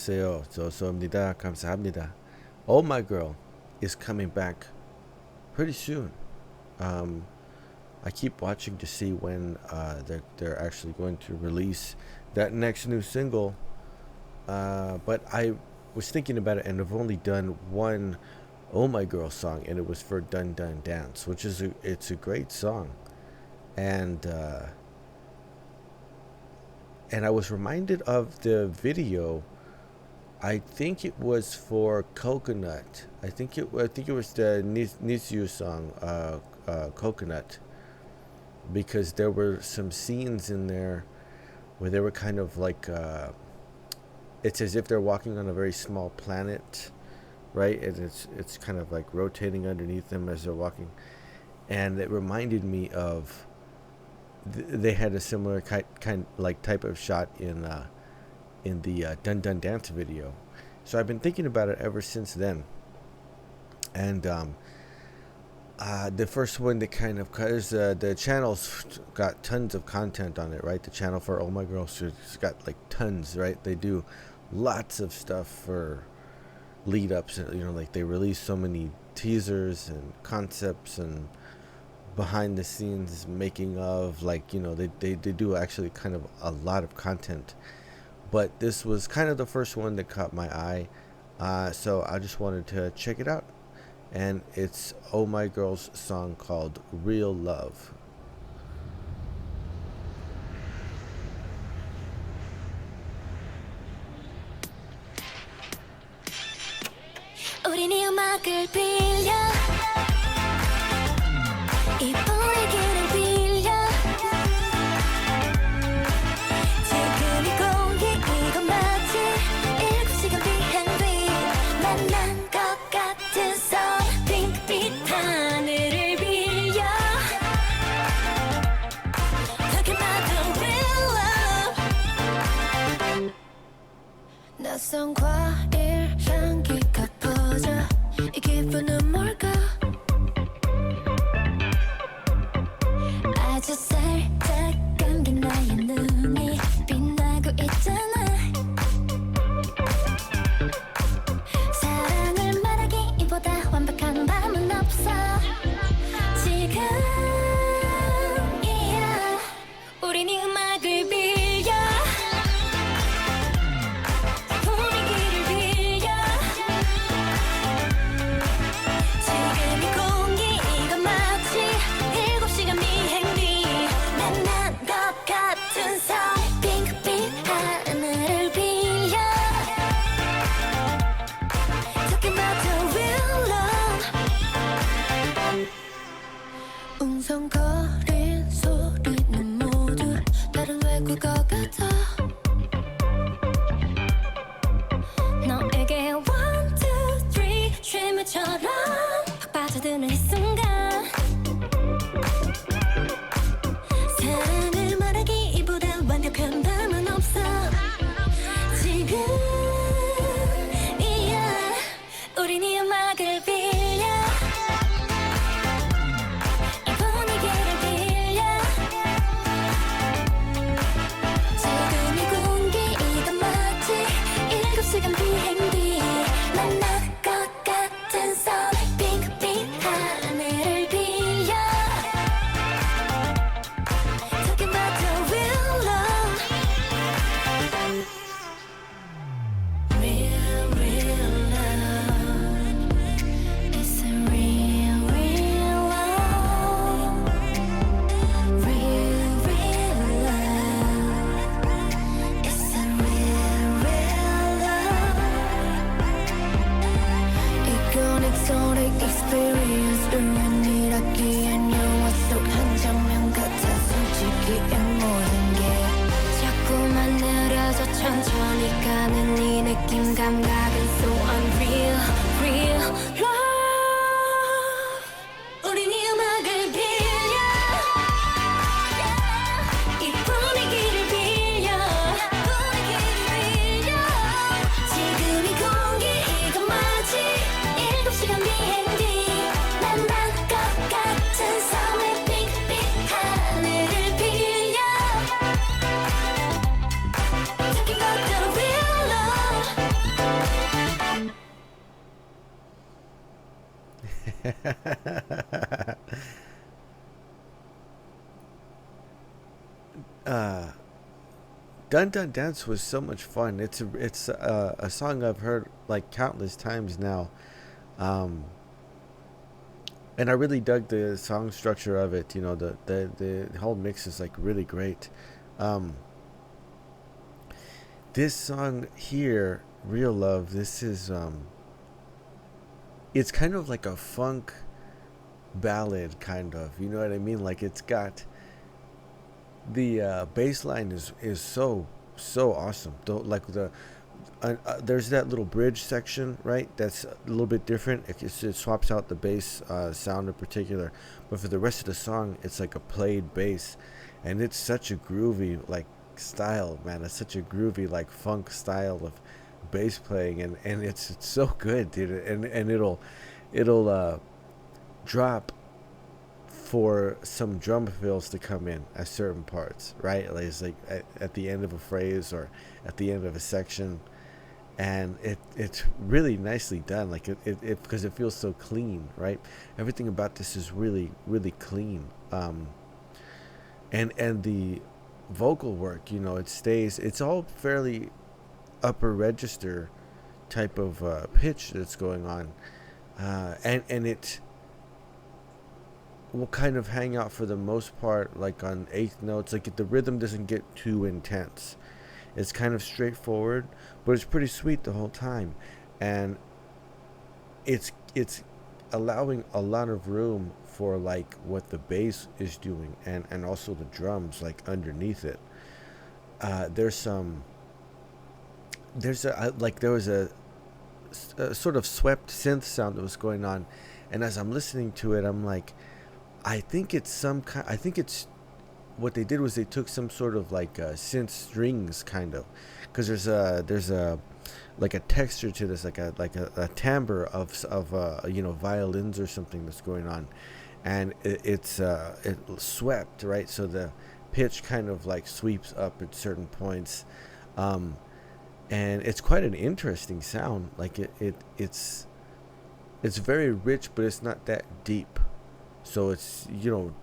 여보세요. 저소입니다. 감사합니다. Oh My Girl is coming back pretty soon. I keep watching to see when they're actually going to release that next new single. But I was thinking about it, and I've only done one Oh My Girl song, and it was for Dun Dun Dance, which is it's a great song. And I was reminded of the video. I think it was for Coconut. I think it was the Nisyu song, Coconut, because there were some scenes in there where they were kind of like it's as if they're walking on a very small planet, right? And it's kind of like rotating underneath them as they're walking, and it reminded me of they had a similar type of shot in the Dun Dun Dance video. So I've been thinking about it ever since then. And the first one that kind of, cause the channel's got tons of content on it, right? The channel for Oh My Girl, so it's got like tons, right? They do lots of stuff for lead ups, like they release so many teasers and concepts and behind the scenes making of, like, they do actually kind of a lot of content. But this was kind of the first one that caught my eye, so I just wanted to check it out. And it's Oh My Girl's song called Real Love. 낯선 과일 향기가 퍼져 이 기분은 뭘까 아주 살짝 감긴 나의 눈이 빛나고 있잖아 사랑을 말하기보다 완벽한 밤은 없어 지금이야 우린 이 음악을 빌려 웅성거린 소리는 모두 다른 외국어 같아 너에게 1, 2, 3 쉴무처럼 확 빠져드는 이 순간 사랑을 말하기보다 완벽한 밤은 없어 지금이야 우린 이 음악을 빌려 시간 비행기 만날 것 같은 선 핑크빛 하늘을 빌려 Talking about the real love Real, real love It's a real, real love Real, real love It's a real, real 이건 exotic experience 우연이라기엔 영화 속 한 장면 같아 솔직히 이 모든 게 자꾸만 느려져 천천히 가는 이 느낌 감각은 so unreal real love 우린 이 음악을 빌려 이 분위기를 빌려 지금 이 공기 이거 마치 7시간 비행기 만날 것 같은 섬의 핑크빛 하늘을 빌려 Talking about the real love uh, Dun Dun Dance was so much fun. It's a song I've heard like countless times now, um, and I really dug the song structure of it. You know, the whole mix is like really great. Um, this song here, Real Love. This is it's kind of like a funk ballad, kind of. You know what I mean? Like it's got the bass line is so awesome. Like there's that little bridge section, right? That's a little bit different. It swaps out the bass sound in particular, but for the rest of the song, it's like a played bass, and it's such a groovy like style, man. It's such a groovy like funk style of bass playing, and it's so good, dude. And it'll drop for some drum fills to come in at certain parts, right? Like it's like at the end of a phrase or at the end of a section, and it's really nicely done. Like it because it feels so clean, right? Everything about this is really clean. And the vocal work, you know, it's all fairly upper register type of pitch that's going on, and it will kind of hang out for the most part like on eighth notes. Like the rhythm doesn't get too intense. It's kind of straightforward, but it's pretty sweet the whole time, and it's allowing a lot of room for like what the bass is doing, and also the drums like underneath it. There's there was a sort of swept synth sound that was going on, and as I'm listening to it, I'm like, I think it's what they did was they took some sort of like synth strings kind of, because there's a like a texture to this, like a timbre of you know, violins or something that's going on, and it's swept, right? So the pitch kind of like sweeps up at certain points, and it's quite an interesting sound. Like it's very rich, but it's not that deep. So it's, you know,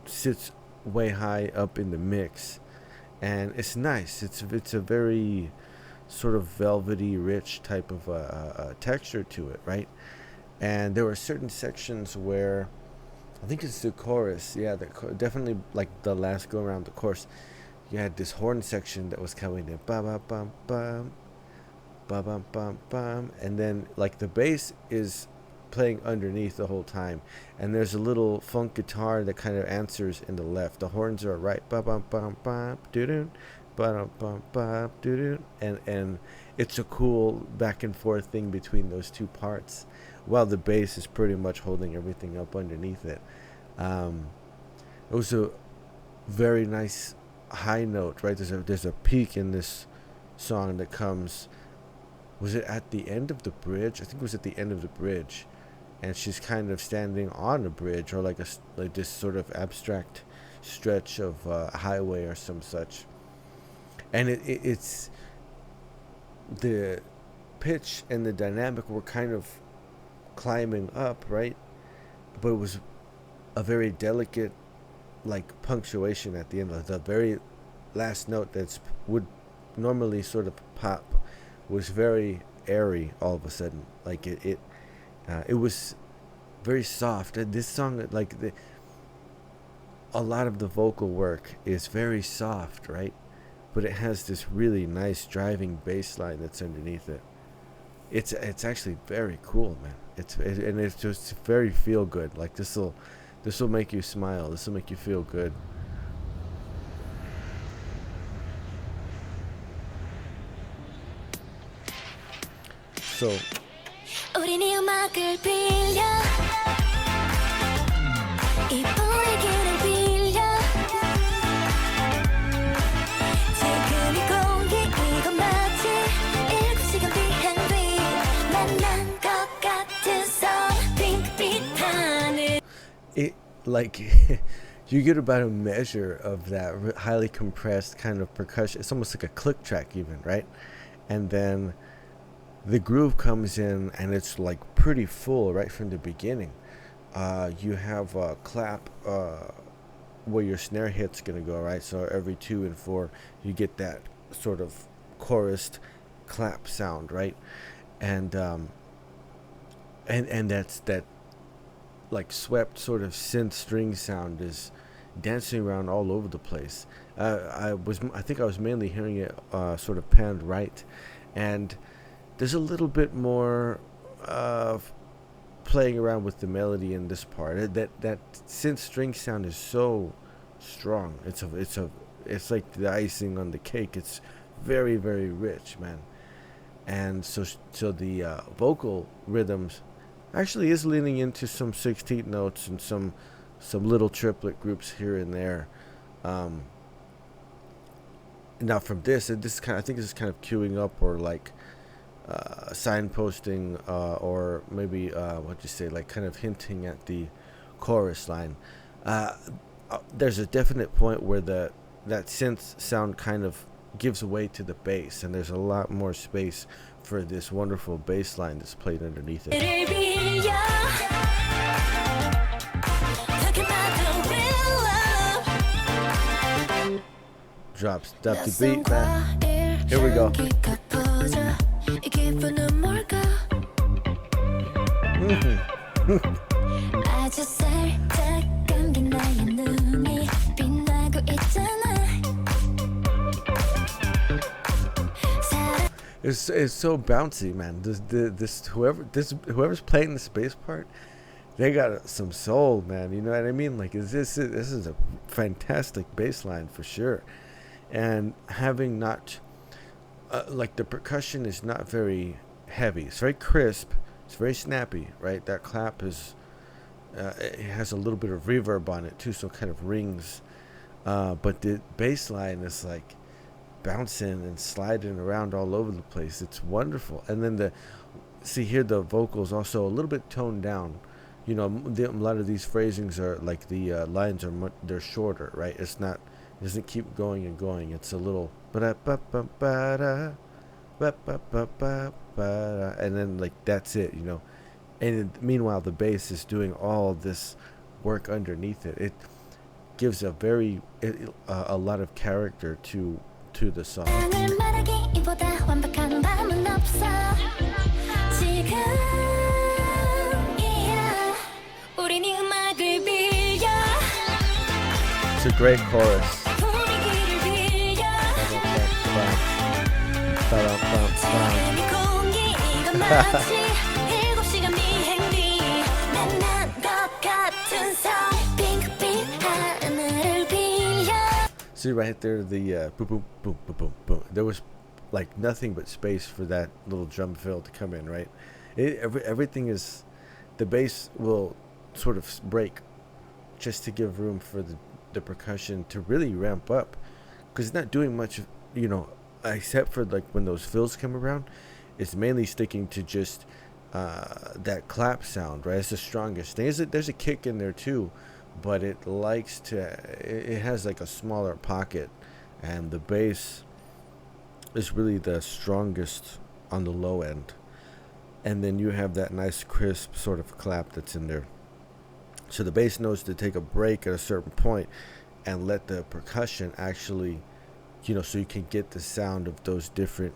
sits way high up in the mix, and it's nice. It's a very sort of velvety, rich type of texture to it, right? And there were certain sections where I think it's the chorus, yeah, definitely like the last go around the chorus. You had this horn section that was coming in, bam bam bam bam, bam bam bam bam, and then like the bass is playing underneath the whole time, and there's a little funk guitar that kind of answers in the left. The horns are right, ba bum bum bum doo doo, ba bum bum doo doo, and it's a cool back and forth thing between those two parts, while the bass is pretty much holding everything up underneath it. It was a very nice high note, right? There's a peak in this song that comes. Was it at the end of the bridge? I think it was at the end of the bridge, and she's kind of standing on a bridge, or like this sort of abstract stretch of highway or some such, and it's the pitch and the dynamic were kind of climbing up, right? But it was a very delicate like punctuation at the end of the very last note that's would normally sort of pop, was very airy all of a sudden. Like it was very soft. And this song, like a lot of the vocal work is very soft, right? But it has this really nice driving bass line that's underneath it. It's actually very cool, man. And it's just very feel good. Like this will make you smile. This will make you feel good. So 우리네 음악을 빌려 이 분위기를 빌려 지금 이 공기 이건 마치 7시간 비행 뒤 만난 것 같아서 핑크빛 하늘. it like you get about a measure of that highly compressed kind of percussion. It's almost like a click track even, right? And then the groove comes in, and it's like pretty full right from the beginning. You have a clap where your snare hit's gonna go, right? So every 2 and 4, you get that sort of chorused clap sound, right? And that's that like swept sort of synth string sound is dancing around all over the place. I think I was mainly hearing it sort of panned right, and there's a little bit more playing around with the melody in this part. That synth string sound is so strong. It's like the icing on the cake. It's very, very rich, man. And so the vocal rhythms actually is leaning into some 16th notes and some little triplet groups here and there. Now from this kind, I think this is kind of queuing up or like signposting or maybe what you say, like kind of hinting at the chorus line. There's a definite point where that synth sound kind of gives way to the bass, and there's a lot more space for this wonderful bass line that's played underneath it. Drops up the beat, man. Here we go. It's so bouncy, man. Whoever's playing this bass part, they got some soul, man. You know what I mean? Like, this is a fantastic bass line for sure. And having not like the percussion is not very heavy. It's very crisp. It's very snappy, right? That clap is it has a little bit of reverb on it too, so it kind of rings. But the bass line is like bouncing and sliding around all over the place. It's wonderful. And then see here, the vocals also a little bit toned down. You know, a lot of these phrasings are like the lines are they're shorter, right? It doesn't keep going and going. It's a little and then like that's it, you know. And meanwhile the bass is doing all this work underneath it. It gives a lot of character to the song. It's a great chorus. See right there, the boom, boom, boom, boom, boom, boom. There was like nothing but space for that little drum fill to come in, right? Everything is, the bass will sort of break just to give room for the percussion to really ramp up, because it's not doing much, you know, except for like when those fills come around. It's mainly sticking to just that clap sound, right? It's the strongest thing. There's a kick in there too, but it has like a smaller pocket, and the bass is really the strongest on the low end. And then you have that nice crisp sort of clap that's in there. So the bass knows to take a break at a certain point and let the percussion actually, you know, so you can get the sound of those different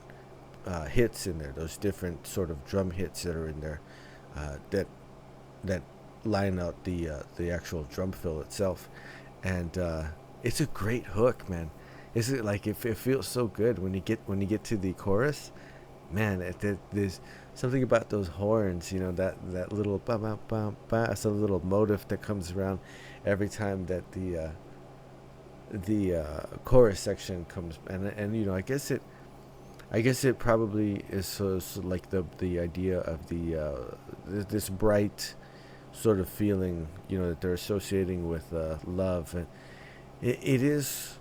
hits in there, those different sort of drum hits that are in there, that line out the actual drum fill itself. And it's a great hook, man. Is it like it feels so good when you get to the chorus, man? There's something about those horns, you know, that little ba ba ba ba, some little motif that comes around every time that the chorus section comes, and you know, I guess it probably is so like the idea of this bright sort of feeling, you know, that they're associating with love. And it is,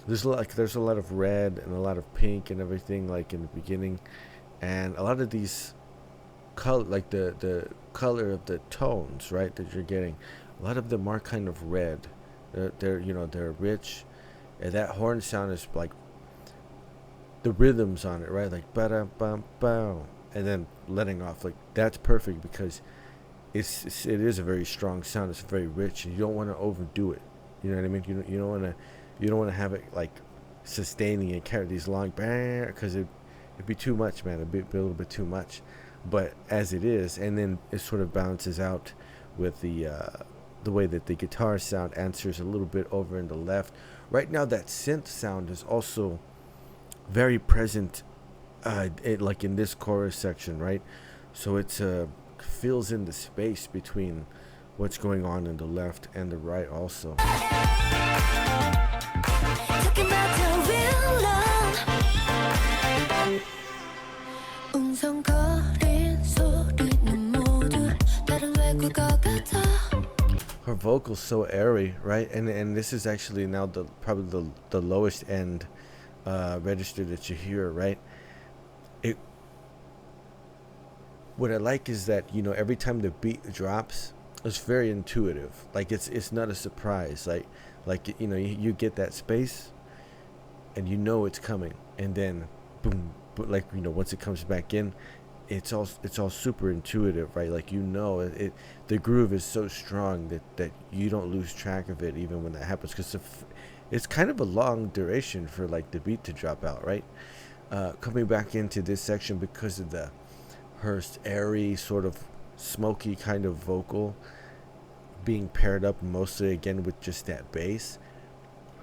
there's a lot of red and a lot of pink and everything, like in the beginning, and a lot of these color, like the color of the tones, right, that you're getting, a lot of them are kind of red. They're you know, they're rich, and that horn sound is like the rhythms on it, right? Like ba da bum bow, and then letting off. Like that's perfect because it is a very strong sound. It's very rich, and you don't want to overdo it. You know what I mean? You don't want to have it like sustaining and carry these long bang, because it'd be too much, man. It'd be a little bit too much. But as it is, and then it sort of balances out with the way that the guitar sound answers a little bit over in the left. Right now, that synth sound is also very present, like in this chorus section, right? So it's fills in the space between what's going on in the left and the right also. Her vocal's so airy, right? And this is actually now probably the lowest end register that you hear, right? What I like is that, you know, every time the beat drops, it's very intuitive. Like it's not a surprise. Like you know, you get that space, and you know it's coming, and then boom. But like, you know, once it comes back in, it's all super intuitive, right? Like, you know, the groove is so strong that you don't lose track of it even when that happens, because it's kind of a long duration for like the beat to drop out, right? Coming back into this section, because of her airy, sort of smoky kind of vocal being paired up mostly again with just that bass,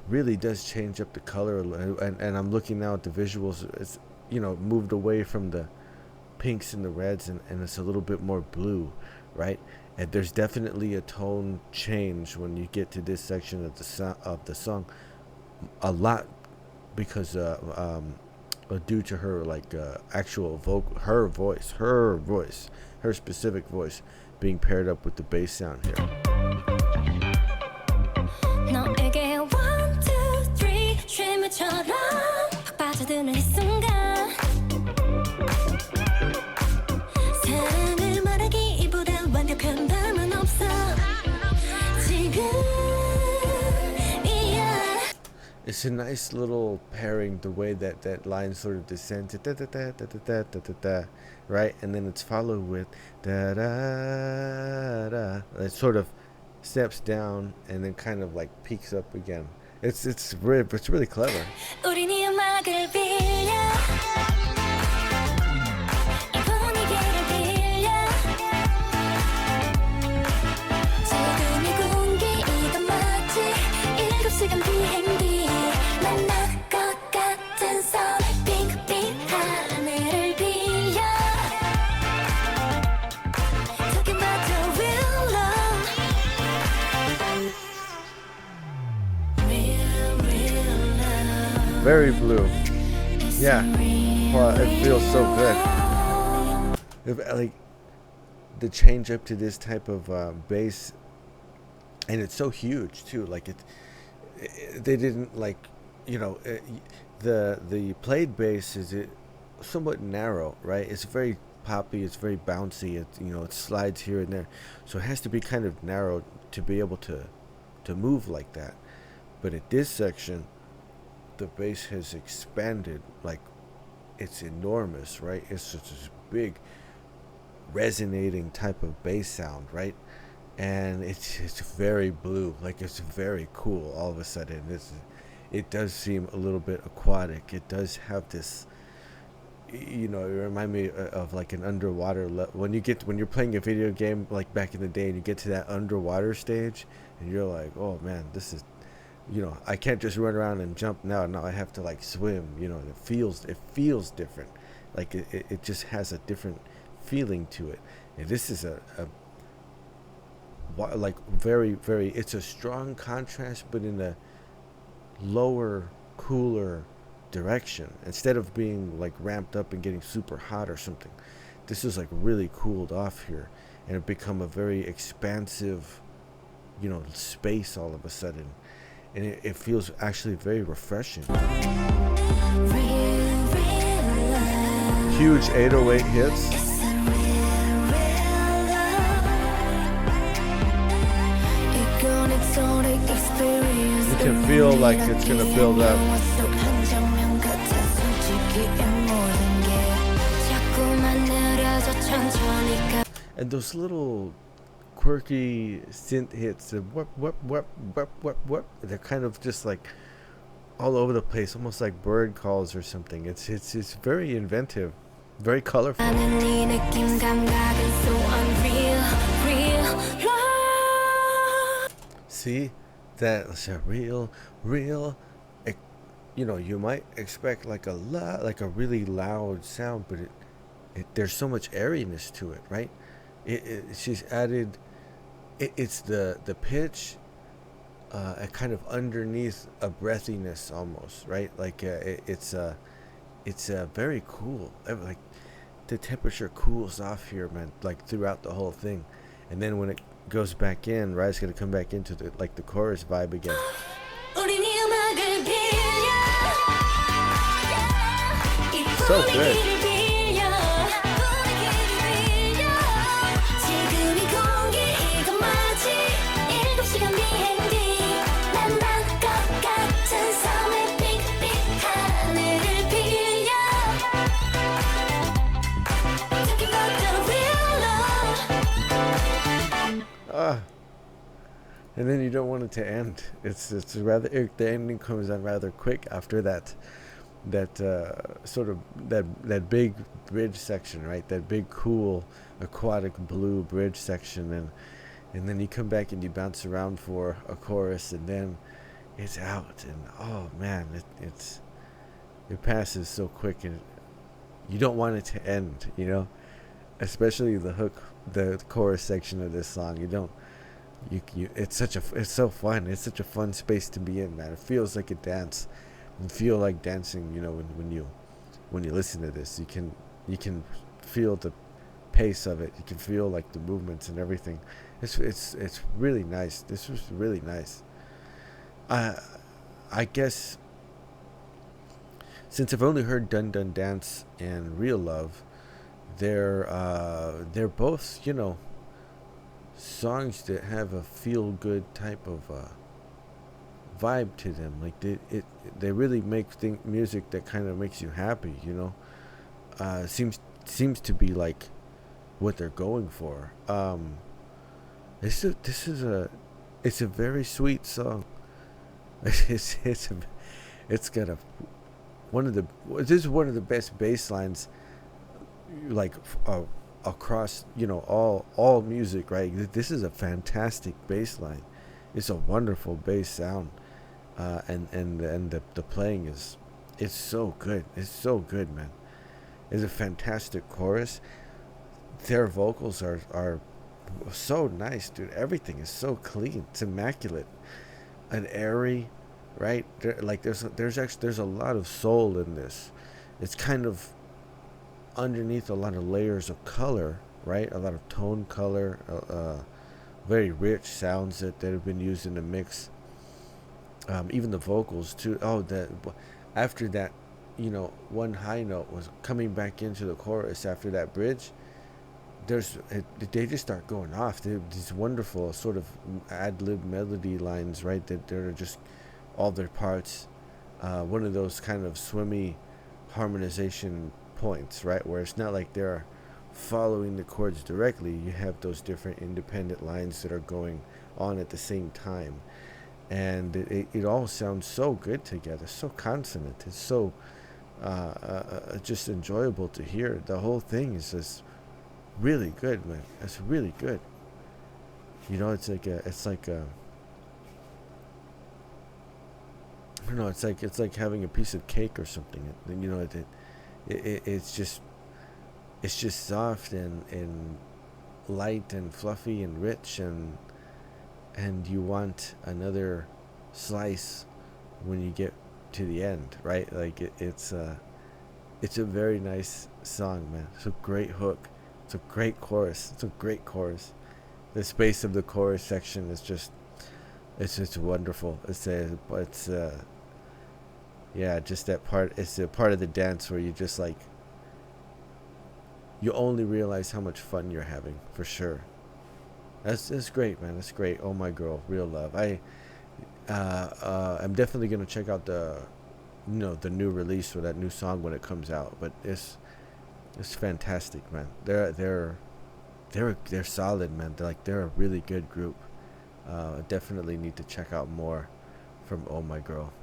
really does change up the color. And I'm looking now at the visuals. It's, you know, moved away from the pinks and the reds, and it's a little bit more blue, right? And there's definitely a tone change when you get to this section of the song, a lot, because due to her like actual vocal, her specific voice being paired up with the bass sound here. It's a nice little pairing, the way that line sort of descends, da, da, da, da, da, da, da, da, right? And then it's followed with da da da. It sort of steps down and then kind of like peaks up again. It's really clever. Very blue. Yeah. Wow, it feels so good. Like the change up to this type of bass, and it's so huge too. Like they didn't, like, you know, the played bass is somewhat narrow, right? It's very poppy. It's very bouncy. It, you know, it slides here and there, so it has to be kind of narrow to be able to move like that. But at this section, the bass has expanded, like it's enormous, right? It's just this big resonating type of bass sound, right? And it's very blue, like it's very cool. All of a sudden, it does seem a little bit aquatic. It does have this, you know, it reminds me of like an underwater when you're playing a video game like back in the day, and you get to that underwater stage, and you're like, oh man, this is, you know, I can't just run around and jump now. Now I have to like swim, you know, and it feels different. Like it just has a different feeling to it. And this is a like very, very, it's a strong contrast, but in a lower, cooler direction. Instead of being like ramped up and getting super hot or something, this is like really cooled off here, and it become a very expansive, you know, space all of a sudden. And it feels actually very refreshing. Huge 808 hits. You can feel like it's gonna build up. And those little quirky synth hits, the whoop, they're kind of just like all over the place, almost like bird calls or something. It's very inventive, very colorful. See, that's a real, you might expect like a really loud sound, but there's so much airiness to it, right? She's added, it's the pitch, a kind of underneath a breathiness almost, right? Like it's very cool. Like the temperature cools off here, man, like throughout the whole thing, and then when it goes back in, right, it's gonna come back into the chorus vibe again. So good. And then you don't want it to end. It's rather, the ending comes on rather quick after that sort of that big bridge section, right? That big cool aquatic blue bridge section, and then you come back and you bounce around for a chorus, and then it's out, and oh man, it passes so quick, and you don't want it to end, especially the hook, the chorus section of this song. You don't. It's so fun. It's such a fun space to be in, man. It feels like a dance. You feel like dancing, when you listen to this. You can feel the pace of it. You can feel like the movements and everything. It's really nice. This was really nice. I guess since I've only heard Dun Dun Dance and Real Love, they're both, songs that have a feel good type of vibe to them. Like they really make music that kind of makes you happy, seems to be like what they're going for. It's a very sweet song. This is one of the best bass lines, like across all music, right? This is a fantastic bass line. It's a wonderful bass sound, and the playing it's so good. It's so good, man. It's a fantastic chorus. Their vocals are so nice, dude. Everything is so clean. It's immaculate and airy, right? There's a lot of soul in this. It's kind of underneath a lot of layers of color, right? A lot of tone color, very rich sounds that have been used in the mix. Even the vocals too. After that, one high note was coming back into the chorus after that bridge. They just start going off. These wonderful sort of ad-lib melody lines, right? That they're just all their parts. One of those kind of swimmy harmonization points, right, where it's not like they're following the chords directly. You have those different independent lines that are going on at the same time, and it all sounds so good together, so consonant. It's so just enjoyable to hear. The whole thing is just really good, man. It's really good. It's like I don't know. It's like having a piece of cake or something. It's just soft and light and fluffy and rich, and you want another slice when you get to the end, right? Like it's a very nice song, man. It's a great hook. It's a great chorus. The space of the chorus section is just wonderful. Just that part. It's a part of the dance where you just like, you only realize how much fun you're having, for sure. That's great, man. That's great. Oh My Girl, Real Love. I'm definitely gonna check out the new release or that new song when it comes out. But it's fantastic, man. They're they're solid, man. They're a really good group. Definitely need to check out more from Oh My Girl.